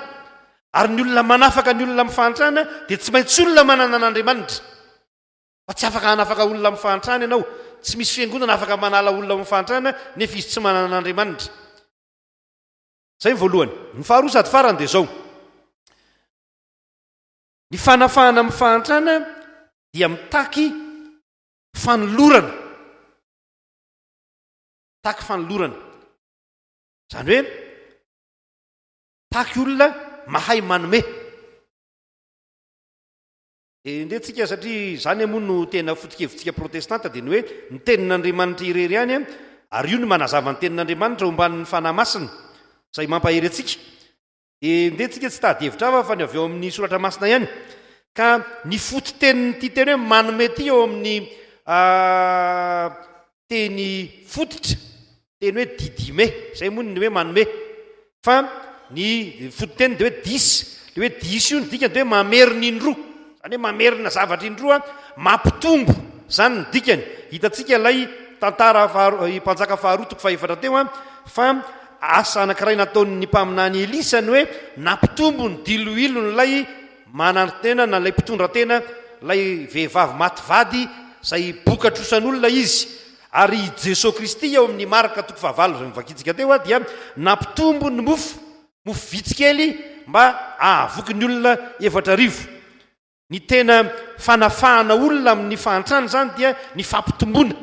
ary ny olona manafaka ny olona mifantrana dia tsy maintsy olona manana an'Andriamanitra. Fa tsy afaka hanafaka olona mifantrana ianao, tsy misy fiangonana afaka manala olona mifantrana nefa izy tsy manana an'Andriamanitra. Zay voalohany. Ny faharoa sady farany dia zao: ny fanafahana mifantrana dia mitaky fanolorana, taky fanolorana. Zany hoe taky olona mahay manome. Ndehantsika satria zany moa no tena foto-kevitsika protestanta dia ny hoe ny tenin'Andriamanitra irery ihany ary io no manazava ny tenin'Andriamanitra omban'ny fanahy masina izay mampahery antsika. Ndehantsika tsy tady hevitra fa ny avy eo amin'ny soratra masina ihany. Ka ny foto-tenin'ity teny hoe manome ty eo amin'ny teny fototra, teny hoe didime, zay moa ny hoe manome. Fa ny foto-teny dia hoe disy, le hoe disy io ny dikany dia hoe mamerina indroa. Zany hoe mamerina zavatra indroa, mampitombo zany ny dikany. Hitantsika ilay tantara mpanjaka faharoa toko fahefatra teo fa asa anankiray nataon'ny mpaminany Elisa ny hoe nampitombo ny diloilon'ilay manantena na ilay mpitondra tena, ilay vehivavy maty vady izay bokatrosan'olona izy. Ary Jesosy Kristy eo amin'ny marika toko fahavalo izay mivakitsika teo dia nampitombo ny mofo vitsikely mba ahavoky ny olona 4,000. Ny tena fanafahana olona amin'ny fahantrana zany dia ny fampitomboana.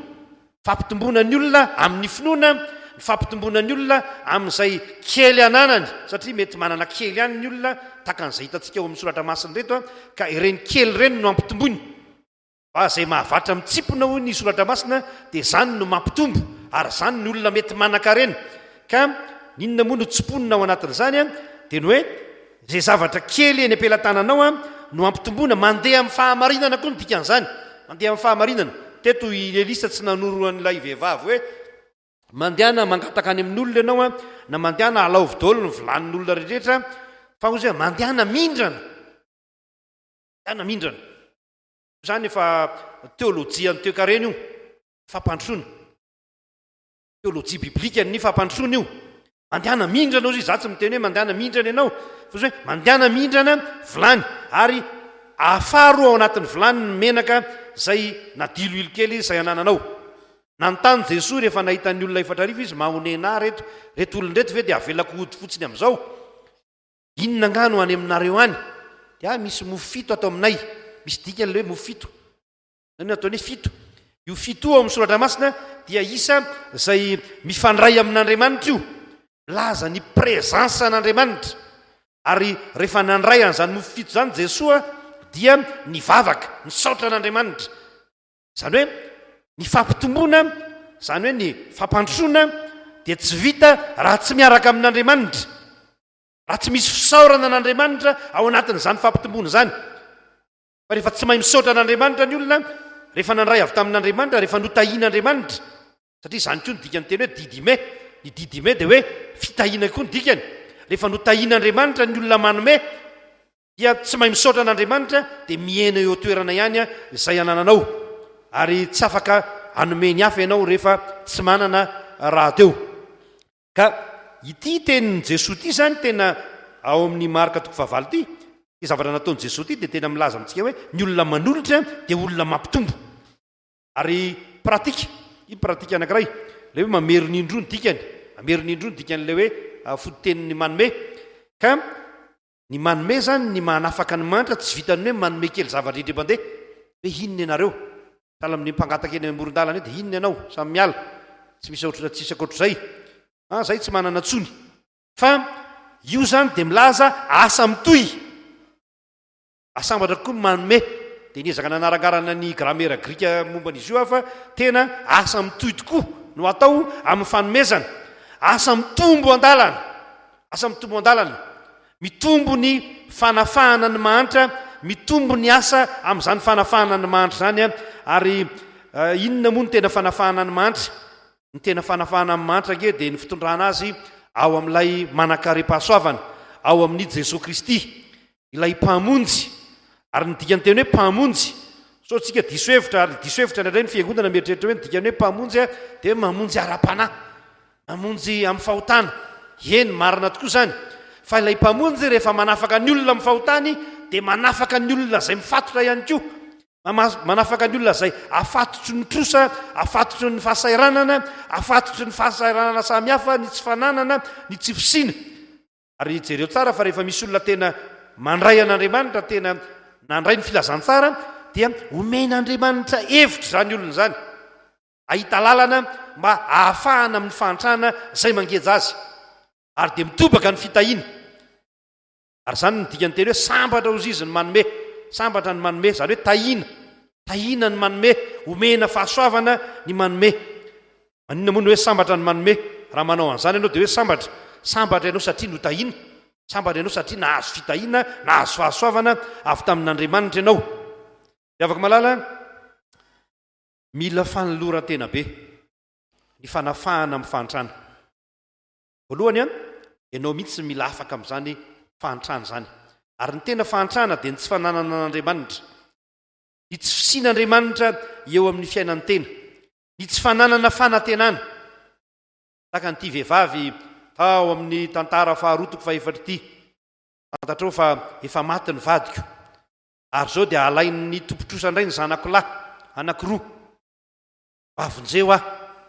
Fampitomboana ny olona amin'ny finoana, ny fampitomboana ny olona amin'izay kely ananany, satria mety manana kely ihany ny olona tahaka an'izay hitantsika eo amin'ny soratra masina reto ka ireny kely ireny no mampitomboiny. Fa zay mahavatra mitsipona hoy ny soratra masina dia zany no mampitombo, ary zany ny olona mety manankareny. Ka ninona moa no tsiponina ao anatin'izany dia ny hoe zay zavatra kely eny ampelantananao no ampitomboana mandeha amin'ny fahamarinana koa ny dikan'izany, mandeha amin'ny fahamarinana. Teto Elisa tsy nanoro an'ilay vehivavy hoe mandehana mangataka any amin'ny olona ianao na mandehana alaovy daholo ny vilanin'olona rehetra, fa ozy mandehana mindrana, mandehana mindrana. Zany efa teolojia ny toekarena io, fampandrosoana, teolojia biblika ny fampandrosoana io. Mandehana mindrana ozy, za tsy miteny hoe mandehana mindrana ianao, fa hoe mandehana mindrana vilany, ary afaro ao anatin'ny vilany ny menaka zay nadiloilo kely izay anananao. Nanontany Jesosy rehefa nahitan'ny olona 4,000 izy, mahonena reto olon-dreto ve dia avelako hody fotsiny amin'izao? Inona ngano any aminareo any? Dia misy mofo 7 atao aminay, misy dikany le hoe mofo 7. Zany ataony hoe 7. Io 7 ao amin'ny soratra masina dia isa zay mifandray amin'Andriamanitra io. Laza ny prezansa an'Andriamanitra. Ary rehefa nandray an'izany mofo 7 zany Jesosy dia nivavaka, nisaotra an'Andriamanitra. Zany hoe ny fampitomboana, zany hoe ny fampandrosoana dia tsy vita raha tsy miaraka amin'Andriamanitra, raha tsy misy fisaorana an'Andriamanitra ao anatin'izany fampitomboana zany. Fa rehefa tsy mahay misaotra an'Andriamanitra ny olona, rehefa nandray avy tamin'Andriamanitra, rehefa notahian'Andriamanitra, satria zany koa ny dikany teny hoe didime. Ny didime dia hoe fitahiana koa ny dikany. Rehefa notahian'Andriamanitra ny olona manome dia tsy mahay misaotra an'andriamanitra dia miena eo toerana ihany izay anananao ary tsy afaka anomeny hafa ianao rehefa tsy manana raha teo. Ka ity tenin'ny Jesosy ity zany tena ao amin'ny Marka 7 ity zavatra nataon'i Jesosy ity dia tena milaza amintsika hoe ny olona manolotra dia olona mampitombo ary pratika anankiray le hoe mamerin'indro ny dikany, mamerin'indro ny dikany le hoe fototenin'ny manome. Ka ny manome zany ny manafaka ny manitra tsy vitany hoe manome kely zavatra indray mandeha hoe inona ianareo tala amin'ny mpangataka eny amoron-dalana dia inona ianao samy miala tsy misy tsisy akoatr'izay zay tsy manana tsony fa io zany dia milaza asa mitohy asambatra koa manome dia niezaka nanarakarana ny gramera grika momban'izy io fa tena asa mitohy tokoa no atao amin'ny fanomezana, asa mitombo an-dalana, asa mitombo an-dalana, mitombo ny fanafahana ny manitra, mitombo ny asa amin'izany fanafahana ny manitra zany ary inona moa ny tena fanafahana ny manitra? Ny tena fanafahana amin'ny manitra nge dia ny fitondrana azy ao amin'ilay manakare-pahasoavana ao amin'ny Jesosy Kristy, ilay mpamonjy. Ary ny dikany teny hoe mpamonjy, so tsika diso-hevitra ary diso-hevitra indray ny fiangonana mieritreritra hoe ny dikany hoe mpamonjy dia mamonjy ara-panahy, mamonjy amin'ny fahotana. Eny marina tokoa zany, fa ilay mpamonjy rehefa manafaka ny olona amin'ny fahotany dia manafaka ny olona izay mifatotra ihany koa, manafaka ny olona izay afatotry ny trosa, afatotry ny fahasairanana, afatotry ny fahasairanana samihafa, ny tsy fananana, ny tsy fisiana. Ary jereo tsara fa rehefa misy olona tena mandray an'Andriamanitra, tena nandray ny filazantsara, dia omen'Andriamanitra hevitra zany olona zany, ahita lalana mba ahafahana amin'ny fahantrana izay mangeja azy ary dia mitobaka ny fitahiana. Ary zany ny dikany teny hoe sambatra ozy izy ny manome, sambatra ny manome zany hoe tahina ny manome, omena fahasoavana ny manome. Maninona moa ny hoe sambatra ny manome? Raha manao an'izany ianao dia hoe sambatra ianao satria no tahina, sambatra ianao satria nahazo fitahiana, nahazo fahasoavana avy tamin'Andriamanitra ianao. Dia afaka malala mila fanoloran-tena be ny fanafahana amin'ny fahantrana. Voalohany ianao mihitsy mila afaka amin'izany fahantrana zany. Ary ny tena fahantrana dia ny tsy fananana an'Andriamanitra, ny tsy fisian'Andriamanitra eo amin'ny fiainan'ny tena, ny tsy fananana fanantenana. Taka nyity vehivavy tao amin'ny tantara faharotoko faefatra ity, fantatrao fa efa maty ny vadiko, ary zao dia alain'ny tompotrosa indray ny zanako lahy anankiroa, avonjeo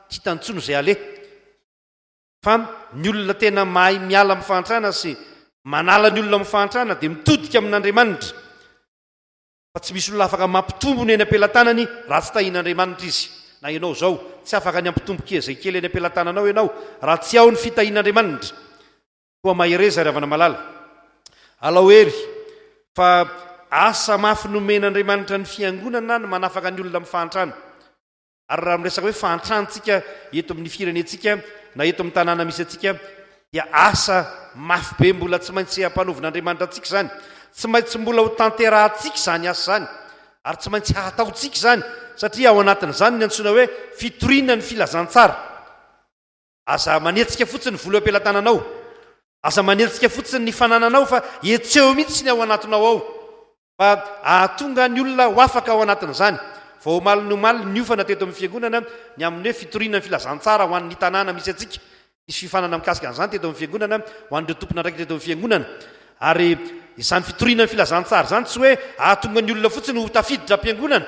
tsy tantsony izay ale. Fa ny olona tena mahay miala amin'ny fahantrana sy manala ny olona amin'ny fahantrana dia mitodika amin'Andriamanitra, fa tsy misy olona afaka mampitombo ny eny am-pelantanany raha tsy tahian'Andriamanitra izy. Na ianao zao tsy afaka ny ampitomboka izay kely eny am-pelantananao ianao raha tsy ao ny fitahian'Andriamanitra. Koa mahereza ry havana malala, alao hery fa asa mafy nomen'Andriamanitra ny fiangonana no manafaka ny olona amin'ny fahantrana. Ary raha miresaka hoe fahantrantsika eto amin'ny firenentsika na eto amin'ny tanàna misy atsika dia asa mafy be, mbola tsy maintsy hampanovin'Andriamanitra antsika zany, tsy maintsy mbola ho tanterahantsika zany asa zany, ary tsy maintsy hataontsika zany, satria ao anatin'izany ny antsoina hoe fitoriana ny filazantsara. Aza manetsika fotsiny ny vola am-pelantananao, aza manetsika fotsiny ny fanananao, fa etseo mihitsy ny ao anatinao ao, fa ahatonga ny olona ho afaka ao anatin'izany. Vao omaly ny ofana teto amin'ny fiangonana ny amin'ny hoe fitoriana ny filazantsara ho an'ny tanàna misy atsika, misy fifanana mikasika an'izany teto amin'ny fiangonana ho an'ireo tompona ndraiky teto amin'ny fiangonana. Ary izany fitoriana ny filazantsara zany tsy hoe ahatonga ny olona fotsiny ho tafiditra am-piangonana,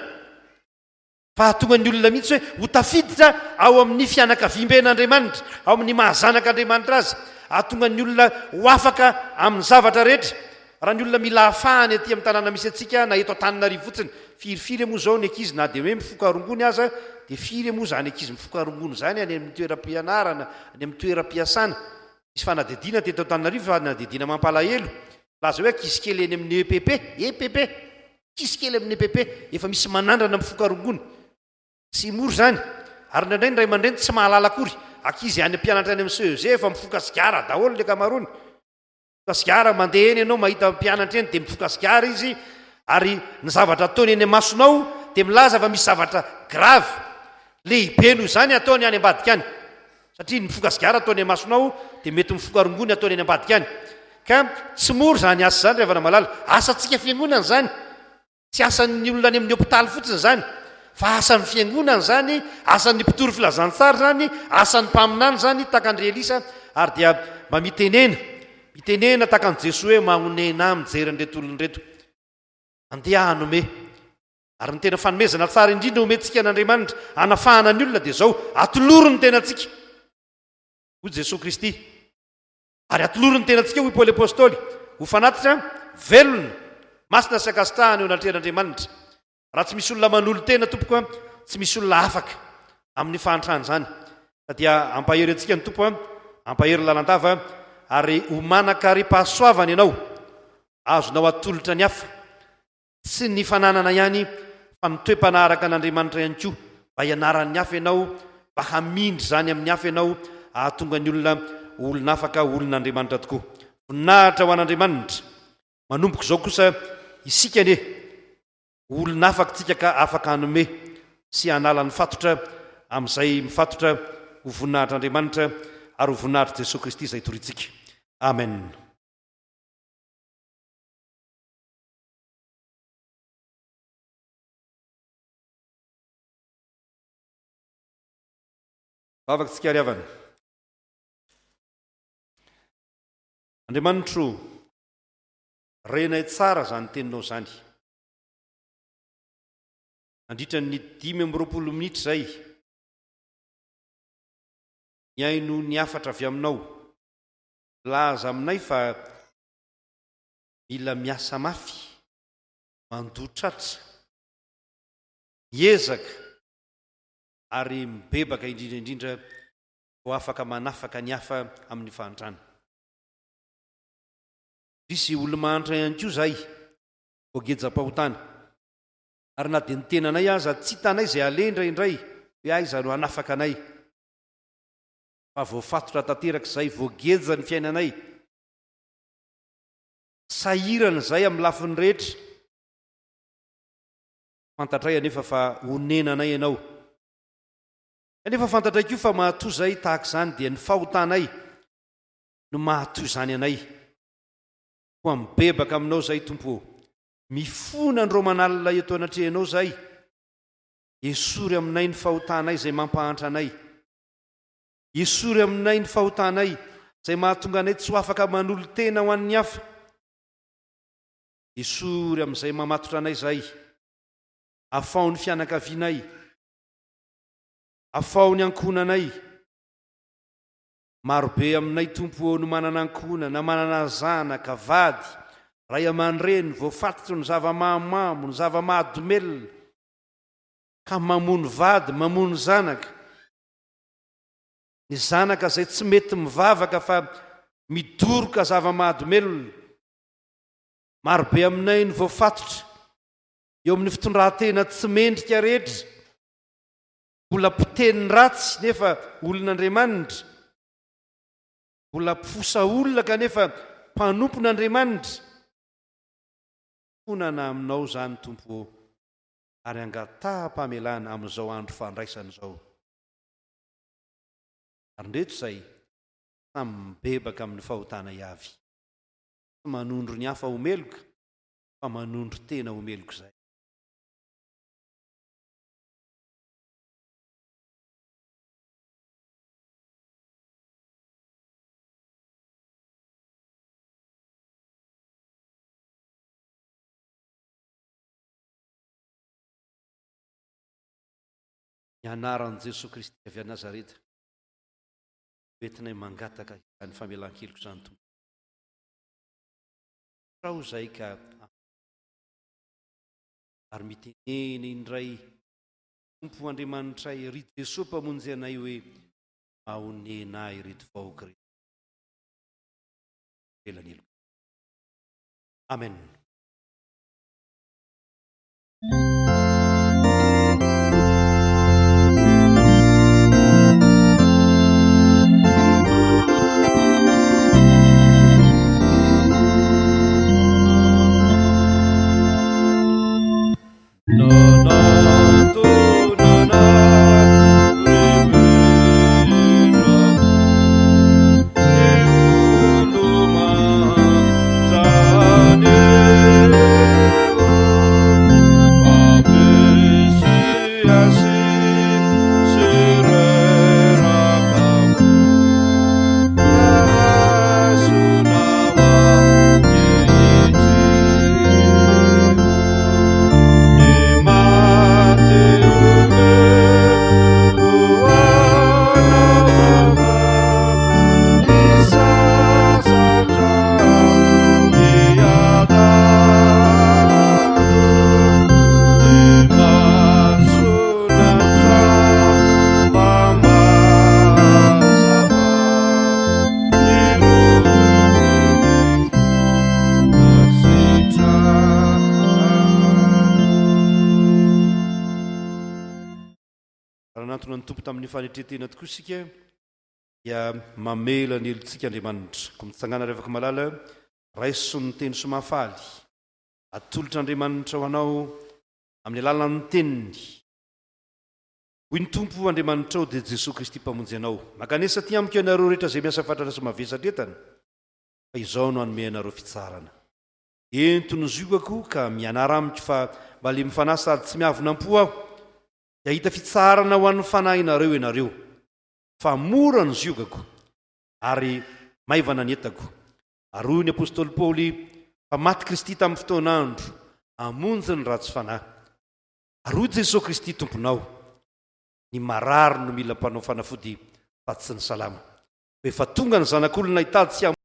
fa ahatonga ny olona mihitsy hoe ho tafiditra ao amin'ny fianakaviam-ben'Andriamanitra, ao amin'ny mahazanak'Andriamanitra azy, ahatonga ny olona ho afaka amin'ny zavatra rehetra. Raha ny olona mila ahafahany aty amin'ny tanàna misy atsika na eto Antananarivo fotsiny, firy moa zao ny ankizy na dia hoe mifoka arongony aza, dia firy moa zany ankizy mifoka arongony zany any amin'ny toeram-pianarana, any amin'ny toeram-piasana. Misy fanadidina teto Antananarivo, fanadidina mampalahelo, laza hoe ankizy kely eny amin'ny EPP, ankizy kely amin'ny EPP efa misy manandrana mifoka arongony, tsy moro zany. Ary ndraindray ny ray aman-dreny tsy mahalala akory, ankizy any mpianatra any amin'ny CEG efa mifoka sigara daholo le kamarony, mifoka sigara, mandeha eny ianao mahita mpianatra eny dia mifoka sigara izy. Ary ny zavatra ataony eny masonao dia milaza fa misy zavatra grave lehibe noho izany ataony any ambadika any, satria ny mifoka sigara ataony masonao dia mety mifoka arongony ataony any ambadika any. ka tsy mora zany asa zany revana malala asantsika fiangonana zany tsy asan'ny olona any amin'ny hopitaly fotsiny zany fa asan'ny fiangonana zany asan'ny mpitory filazantsara zany asan'ny mpaminany zany takandre elisa ary dia mba mitenena takan' jesosy hoe mahonena mijery an'reto olonreto andeha hanome ary ny tena fanomezana tsara indrindra omentsika an'andriamanitra anafahana ny olona dia zao atoloro ny tenantsika ho jesosy kristy ary atoloro ny tenantsika ho paoly apôstôly ho fanatitra velona masina sakasitahana eo anatrehan'andriamanitra raha tsy misy olona manolo tena tompoko tsy misy olona afaka amin'ny fahantrany zany ka dia ampahery antsika ny tompo ampahery lalandava ary ho manakary-pahasoavana ianao azonao atolotra ny hafa tsy ny fananana ihany fa mitoe-panaraka an'andriamanitra ihany koa mba hianaran'ny hafa ianao mba hamindry zany amin'ny hafa ianao ahatonga ny olona afaka olon'andriamanitra tokoa voninahitra ho an'andriamanitra manomboko zao kosa isika ne olona afaka tsika ka afaka hanome sy hanalan'ny fatotra amin'izay mifatotra ho voninahitr'andriamanitra ary ho voninahitra jesosy kristy izay torintsika amen. Vavaka tsika ariavana andriamanitro renay tsara zany teninao zany andritra ny 5 minitra zay ny aino ny afatra avy aminao laza aminay fa mila miasa mafy mandotratra miezaka ary mibebaka indrindraindrindra ho afaka manafaka ny hafa amin'ny fahantrana isy olo-mahantra ihany koa zay voagejam-pahotana ary na dia ny tenanay aza tsy hitanay zay alendra indray hoe aiza no hanafaka anay fa voafatotra tanteraka izay voageja ny fiainanay sahirana izay amin'ny lafiny rehetra fantatray anefa fa honenanay ianao anefa fantatray koa fa mahatoy zay tahaka izany dia ny fahotanay no mahatoy izany anay koa mibebaka aminao zay tompo mifona ny romanalina eto anatrehanao zay esory aminay ny fahotanay zay mampahantra anay esory aminay ny fahotanay zay mahatonga anay tsy ho afaka manolo tena ho an'ny hafa esory amin'izay mamatotra anay zay afao ny fianakavianay afao ny ankonanay marobe aminay tompo no manana ankonana manana zanaka vady ray aman-dreny voafatotro ny zava-mahamamo ny zava-mahadomelona ka mamono vady mamono zanaka ny zanaka zay tsy mety mivavaka fa midoroka zava-mahadomelona marobe aminay ny voafatotra eo amin'ny fitondrantena tsy mendrika rehetra mbola mpiteny ratsy nefa olon'andriamanitra mbola mpifosa olona kanefa mpanompon'andriamanitra fonana aminao zany tompo ary angatah-pamelana amin'izao andro fandraisana izao ary ndreto izay samy mibebaka amin'ny fahotana avy tsy manondro ny hafa homeloka fa manondro tena homeloka izay ny anaran'i Jesosy Kristy avy a Nazareta entinay mangataka izany famelan-keloka izany tompo sao zay ka ary mitenena indray tompo andriamanitray ry Jesosy mpamonjy anay hoe mahonena ireto vahoaka reto elan'eloka amen. No, no, nantona ny tompo tamin'ny fanetretena tokoa isika dia mamela ny elontsika Andriamanitra ko mitsangana revaka malala raiso ny teny somafaly atolotr'Andriamanitra ho anao amin'ny alalan'ny teniny hoy ny tompo Andriamanitra ao dia Jesosy Kristy mpamonjy anao makanesa ty amiko ianareo rehetra izay miasa fatratra sy mavesatra entana fa izao no hanome anareo fitsarana entony ziokako ka mianara amiko fa mba le mifanasa sady tsy miavonam-po aho dia hita fitsarana ho an'ny fanahinareo ianareo fa mora ny ziokako ary maivana ny entako ary hoy ny apôstôly Paoly fa maty Kristy tamin'ny fotoan'andro hamonjy ny ratsy fanahy ary hoy Jesosy Kristy tomponao ny marary no mila mpanao fanafody fa tsy ny salama efa tonga ny zanak'olona hitady tsy